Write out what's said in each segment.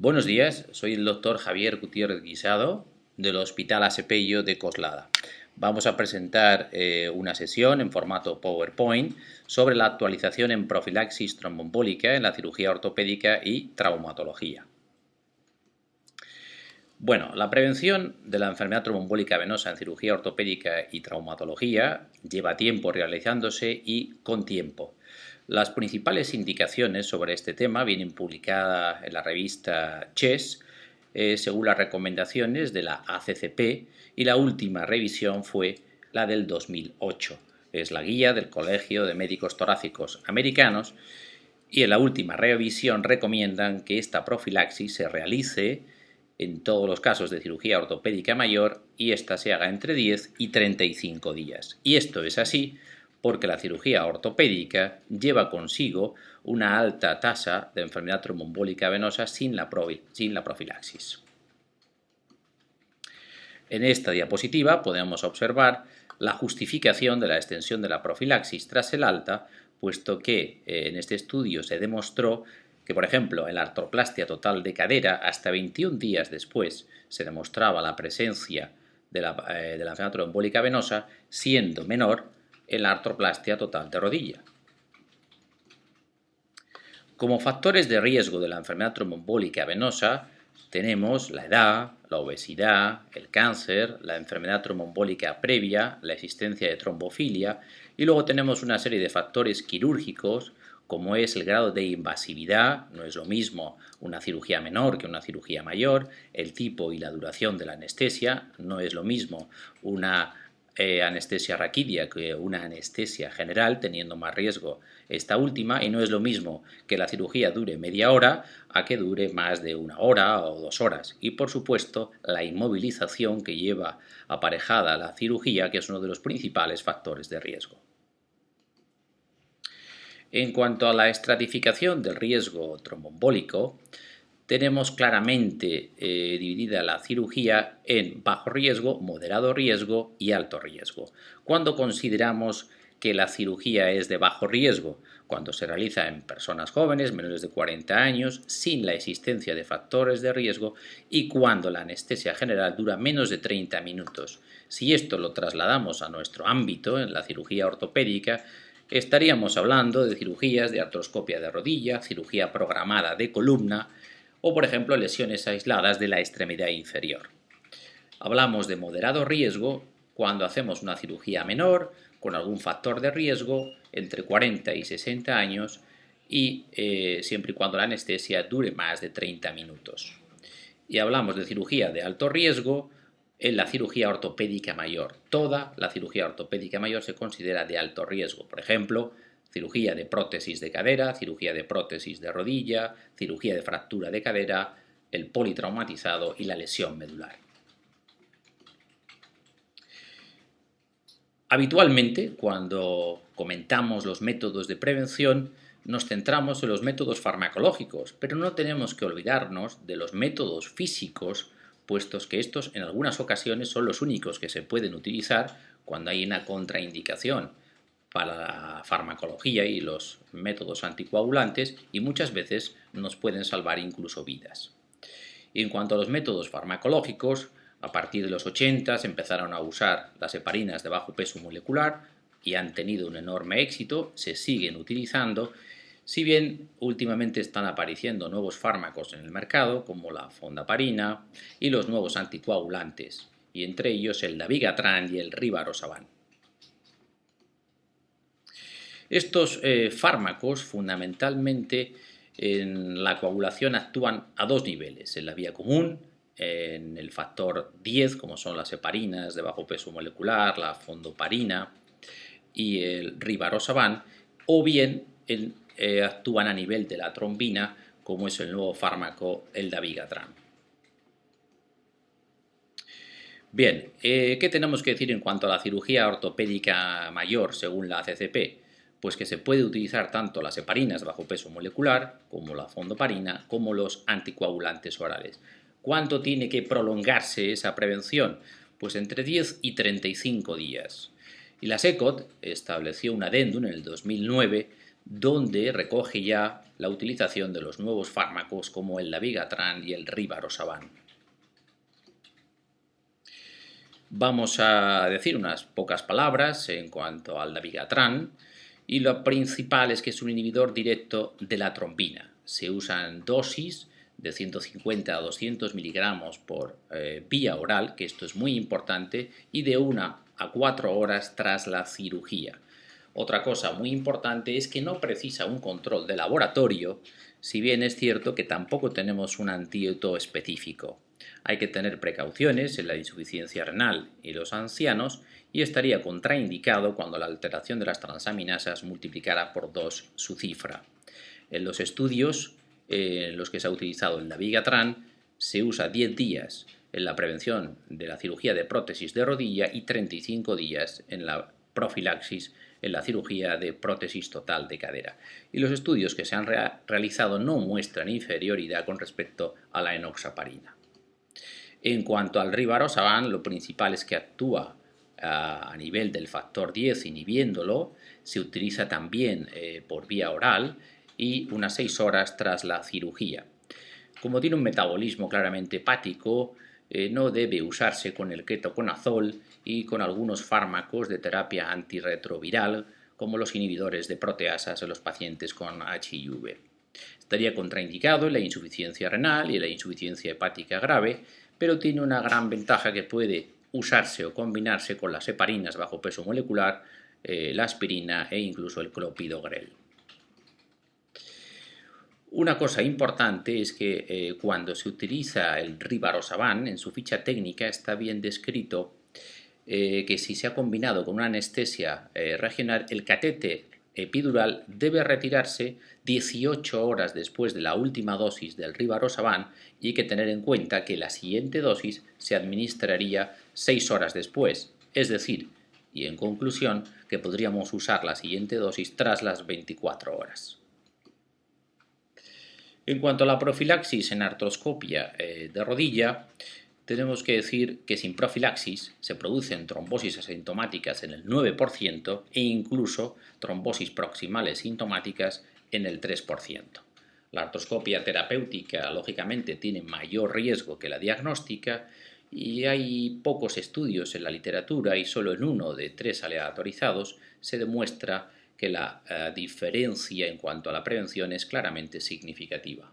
Buenos días, soy el doctor Javier Gutiérrez Guisado del Hospital Asepeyo de Coslada. Vamos a presentar una sesión en formato PowerPoint sobre la actualización en profilaxis tromboembólica en la cirugía ortopédica y traumatología. Bueno, la prevención de la enfermedad tromboembólica venosa en cirugía ortopédica y traumatología lleva tiempo realizándose y con tiempo. Las principales indicaciones sobre este tema vienen publicadas en la revista CHES según las recomendaciones de la ACCP y la última revisión fue la del 2008. Es la guía del Colegio de Médicos Torácicos Americanos y en la última revisión recomiendan que esta profilaxis se realice en todos los casos de cirugía ortopédica mayor y esta se haga entre 10 y 35 días. Y esto es así porque la cirugía ortopédica lleva consigo una alta tasa de enfermedad tromboembólica venosa sin la profilaxis. En esta diapositiva podemos observar la justificación de la extensión de la profilaxis tras el alta, puesto que en este estudio se demostró que, por ejemplo, en la artroplastia total de cadera, hasta 21 días después se demostraba la presencia de la enfermedad tromboembólica venosa, siendo menor en la artroplastia total de rodilla. Como factores de riesgo de la enfermedad tromboembólica venosa tenemos la edad, la obesidad, el cáncer, la enfermedad tromboembólica previa, la existencia de trombofilia y luego tenemos una serie de factores quirúrgicos como es el grado de invasividad, no es lo mismo una cirugía menor que una cirugía mayor, el tipo y la duración de la anestesia, no es lo mismo una anestesia raquídea que una anestesia general, teniendo más riesgo esta última, y no es lo mismo que la cirugía dure media hora a que dure más de 1 hora o 2 horas. Y por supuesto la inmovilización que lleva aparejada la cirugía, que es uno de los principales factores de riesgo. En cuanto a la estratificación del riesgo tromboembólico, tenemos claramente dividida la cirugía en bajo riesgo, moderado riesgo y alto riesgo. Cuando consideramos que la cirugía es de bajo riesgo, cuando se realiza en personas jóvenes, menores de 40 años, sin la existencia de factores de riesgo y cuando la anestesia general dura menos de 30 minutos. Si esto lo trasladamos a nuestro ámbito, en la cirugía ortopédica, estaríamos hablando de cirugías de artroscopia de rodilla, cirugía programada de columna, o por ejemplo lesiones aisladas de la extremidad inferior. Hablamos de moderado riesgo cuando hacemos una cirugía menor con algún factor de riesgo entre 40 y 60 años y siempre y cuando la anestesia dure más de 30 minutos. Y hablamos de cirugía de alto riesgo en la cirugía ortopédica mayor. Toda la cirugía ortopédica mayor se considera de alto riesgo. Por ejemplo, cirugía de prótesis de cadera, cirugía de prótesis de rodilla, cirugía de fractura de cadera, el politraumatizado y la lesión medular. Habitualmente, cuando comentamos los métodos de prevención, nos centramos en los métodos farmacológicos, pero no tenemos que olvidarnos de los métodos físicos, puestos que estos en algunas ocasiones son los únicos que se pueden utilizar cuando hay una contraindicación para la farmacología y los métodos anticoagulantes y muchas veces nos pueden salvar incluso vidas. Y en cuanto a los métodos farmacológicos, a partir de los 80 se empezaron a usar las heparinas de bajo peso molecular y han tenido un enorme éxito, se siguen utilizando, si bien últimamente están apareciendo nuevos fármacos en el mercado como la fondaparinina y los nuevos anticoagulantes, y entre ellos el dabigatran y el rivaroxaban. Estos fármacos fundamentalmente en la coagulación actúan a dos niveles, en la vía común, en el factor 10, como son las heparinas de bajo peso molecular, la fondaparinina y el rivaroxaban, o bien actúan a nivel de la trombina, como es el nuevo fármaco, el dabigatran. Bien, ¿qué tenemos que decir en cuanto a la cirugía ortopédica mayor según la ACCP? Pues que se puede utilizar tanto las heparinas de bajo peso molecular como la fondaparinina como los anticoagulantes orales. ¿Cuánto tiene que prolongarse esa prevención? Pues entre 10 y 35 días. Y la SECOT estableció un adendum en el 2009 donde recoge ya la utilización de los nuevos fármacos como el dabigatran y el rivaroxaban. Vamos a decir unas pocas palabras en cuanto al dabigatran, y lo principal es que es un inhibidor directo de la trombina. Se usan dosis de 150 a 200 miligramos por vía oral, que esto es muy importante, y de 1 a 4 horas tras la cirugía. Otra cosa muy importante es que no precisa un control de laboratorio, si bien es cierto que tampoco tenemos un antídoto específico. Hay que tener precauciones en la insuficiencia renal y los ancianos, y estaría contraindicado cuando la alteración de las transaminasas multiplicara por 2 su cifra. En los estudios en los que se ha utilizado el dabigatran se usa 10 días en la prevención de la cirugía de prótesis de rodilla y 35 días en la profilaxis en la cirugía de prótesis total de cadera. Y los estudios que se han realizado no muestran inferioridad con respecto a la enoxaparina. En cuanto al rivaroxaban, lo principal es que actúa a nivel del factor 10 inhibiéndolo, se utiliza también por vía oral y unas 6 horas tras la cirugía. Como tiene un metabolismo claramente hepático, no debe usarse con el ketoconazol y con algunos fármacos de terapia antirretroviral, como los inhibidores de proteasas en los pacientes con HIV. Estaría contraindicado en la insuficiencia renal y en la insuficiencia hepática grave, pero tiene una gran ventaja que puede usarse o combinarse con las heparinas bajo peso molecular, la aspirina e incluso el clopidogrel. Una cosa importante es que cuando se utiliza el rivaroxaban, en su ficha técnica está bien descrito que si se ha combinado con una anestesia regional, el catéter epidural debe retirarse 18 horas después de la última dosis del rivaroxaban, y hay que tener en cuenta que la siguiente dosis se administraría 6 horas después, es decir, y en conclusión, que podríamos usar la siguiente dosis tras las 24 horas. En cuanto a la profilaxis en artroscopia de rodilla, tenemos que decir que sin profilaxis se producen trombosis asintomáticas en el 9% e incluso trombosis proximales sintomáticas en el 3%. La artroscopia terapéutica, lógicamente, tiene mayor riesgo que la diagnóstica, y hay pocos estudios en la literatura, y solo en uno de 3 aleatorizados se demuestra que la diferencia en cuanto a la prevención es claramente significativa.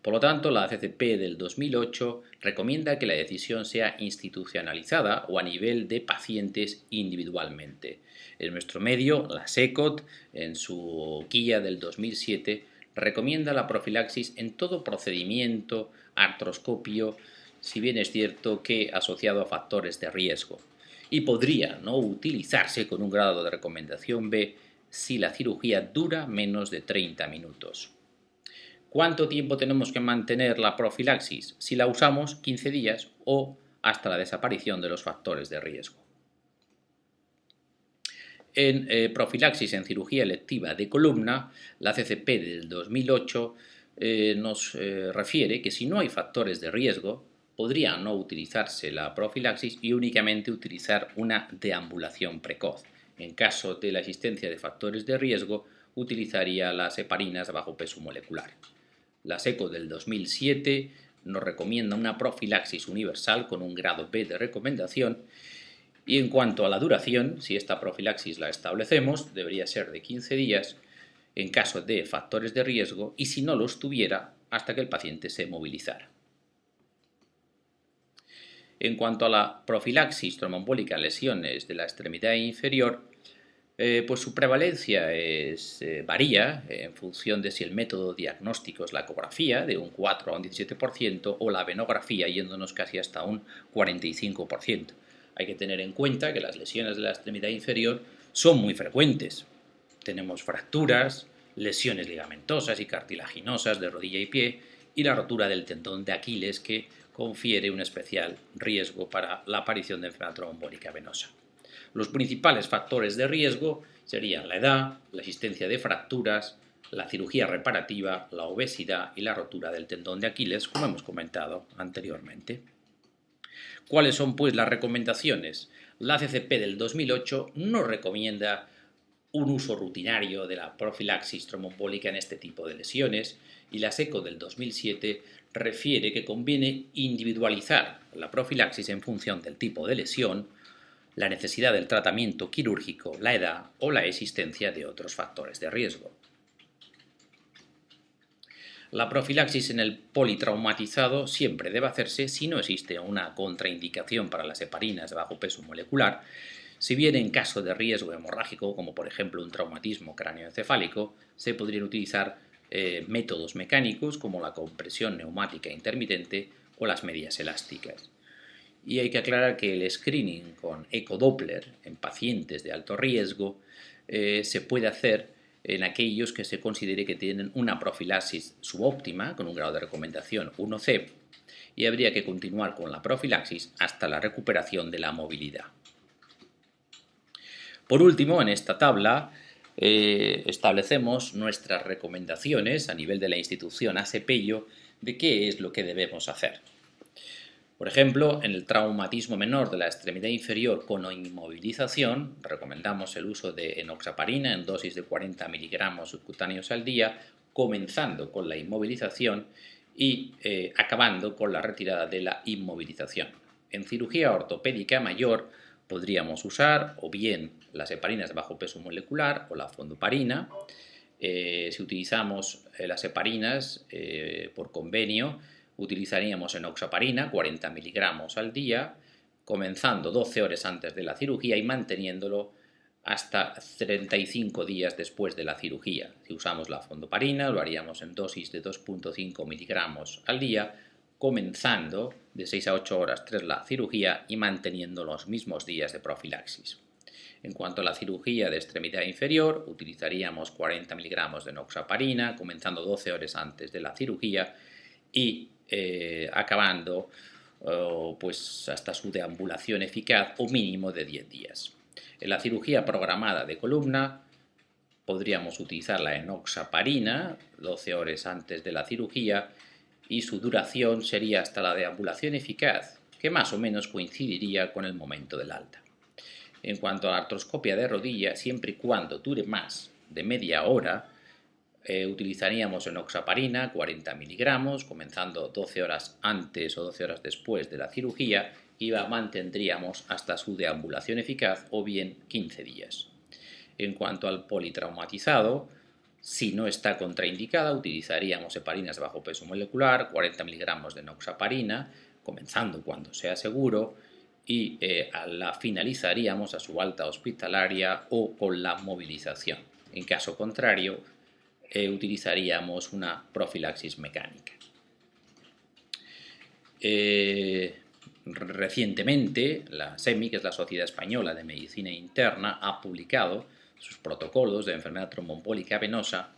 Por lo tanto, la ACCP del 2008 recomienda que la decisión sea institucionalizada o a nivel de pacientes individualmente. En nuestro medio, la SECOT, en su guía del 2007, recomienda la profilaxis en todo procedimiento artroscopio, si bien es cierto que asociado a factores de riesgo, y podría no utilizarse con un grado de recomendación B si la cirugía dura menos de 30 minutos. ¿Cuánto tiempo tenemos que mantener la profilaxis? Si la usamos, 15 días o hasta la desaparición de los factores de riesgo. En profilaxis en cirugía electiva de columna, la CCP del 2008 nos refiere que si no hay factores de riesgo, podría no utilizarse la profilaxis y únicamente utilizar una deambulación precoz. En caso de la existencia de factores de riesgo, utilizaría las heparinas bajo peso molecular. La SECO del 2007 nos recomienda una profilaxis universal con un grado B de recomendación, y en cuanto a la duración, si esta profilaxis la establecemos, debería ser de 15 días en caso de factores de riesgo, y si no los tuviera, hasta que el paciente se movilizara. En cuanto a la profilaxis tromboembólica en lesiones de la extremidad inferior, pues su prevalencia varía en función de si el método diagnóstico es la ecografía, de un 4 a un 17%, o la venografía, yéndonos casi hasta un 45%. Hay que tener en cuenta que las lesiones de la extremidad inferior son muy frecuentes. Tenemos fracturas, lesiones ligamentosas y cartilaginosas de rodilla y pie, y la rotura del tendón de Aquiles, que confiere un especial riesgo para la aparición de enfermedad tromboembólica venosa. Los principales factores de riesgo serían la edad, la existencia de fracturas, la cirugía reparativa, la obesidad y la rotura del tendón de Aquiles, como hemos comentado anteriormente. ¿Cuáles son, pues, las recomendaciones? La ACCP del 2008 no recomienda un uso rutinario de la profilaxis tromboembólica en este tipo de lesiones, y la SECO del 2007 refiere que conviene individualizar la profilaxis en función del tipo de lesión, la necesidad del tratamiento quirúrgico, la edad o la existencia de otros factores de riesgo. La profilaxis en el politraumatizado siempre debe hacerse si no existe una contraindicación para las heparinas de bajo peso molecular, si bien en caso de riesgo hemorrágico, como por ejemplo un traumatismo cráneoencefálico, se podrían utilizar métodos mecánicos como la compresión neumática intermitente o las medias elásticas. Y hay que aclarar que el screening con ecodoppler en pacientes de alto riesgo se puede hacer en aquellos que se considere que tienen una profilaxis subóptima con un grado de recomendación 1C, y habría que continuar con la profilaxis hasta la recuperación de la movilidad. Por último, en esta tabla establecemos nuestras recomendaciones a nivel de la institución ASEPEIO de qué es lo que debemos hacer. Por ejemplo, en el traumatismo menor de la extremidad inferior con inmovilización, recomendamos el uso de enoxaparina en dosis de 40 miligramos subcutáneos al día, comenzando con la inmovilización y acabando con la retirada de la inmovilización. En cirugía ortopédica mayor podríamos usar o bien las heparinas de bajo peso molecular o la fondoparina. Si utilizamos las heparinas por convenio, utilizaríamos enoxaparina 40 miligramos al día, comenzando 12 horas antes de la cirugía y manteniéndolo hasta 35 días después de la cirugía. Si usamos la fondoparina, lo haríamos en dosis de 2,5 miligramos al día, comenzando de 6 a 8 horas tras la cirugía y manteniendo los mismos días de profilaxis. En cuanto a la cirugía de extremidad inferior, utilizaríamos 40 miligramos de enoxaparina, comenzando 12 horas antes de la cirugía y acabando pues hasta su deambulación eficaz o mínimo de 10 días. En la cirugía programada de columna podríamos utilizar la enoxaparina 12 horas antes de la cirugía y su duración sería hasta la deambulación eficaz, que más o menos coincidiría con el momento del alta. En cuanto a la artroscopia de rodilla, siempre y cuando dure más de media hora, utilizaríamos enoxaparina 40 miligramos, comenzando 12 horas antes o 12 horas después de la cirugía, y la mantendríamos hasta su deambulación eficaz o bien 15 días. En cuanto al politraumatizado, si no está contraindicada, utilizaríamos heparinas de bajo peso molecular, 40 miligramos de enoxaparina, comenzando cuando sea seguro, y la finalizaríamos a su alta hospitalaria o con la movilización. En caso contrario, utilizaríamos una profilaxis mecánica. Recientemente, la SEMI, que es la Sociedad Española de Medicina Interna, ha publicado sus protocolos de enfermedad tromboembólica venosa,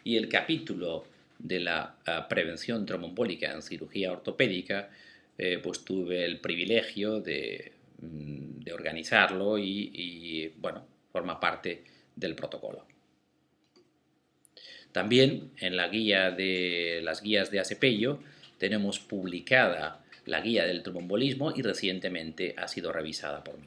y el capítulo de la prevención tromboembólica en cirugía ortopédica, pues tuve el privilegio de organizarlo y bueno, forma parte del protocolo. También en la guía de las guías de ASEPEIO tenemos publicada la guía del tromboembolismo y recientemente ha sido revisada por mí.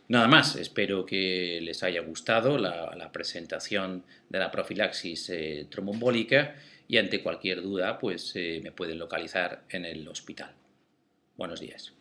Nada más, espero que les haya gustado la presentación de la profilaxis tromboembólica, y ante cualquier duda pues me pueden localizar en el hospital. Buenos días.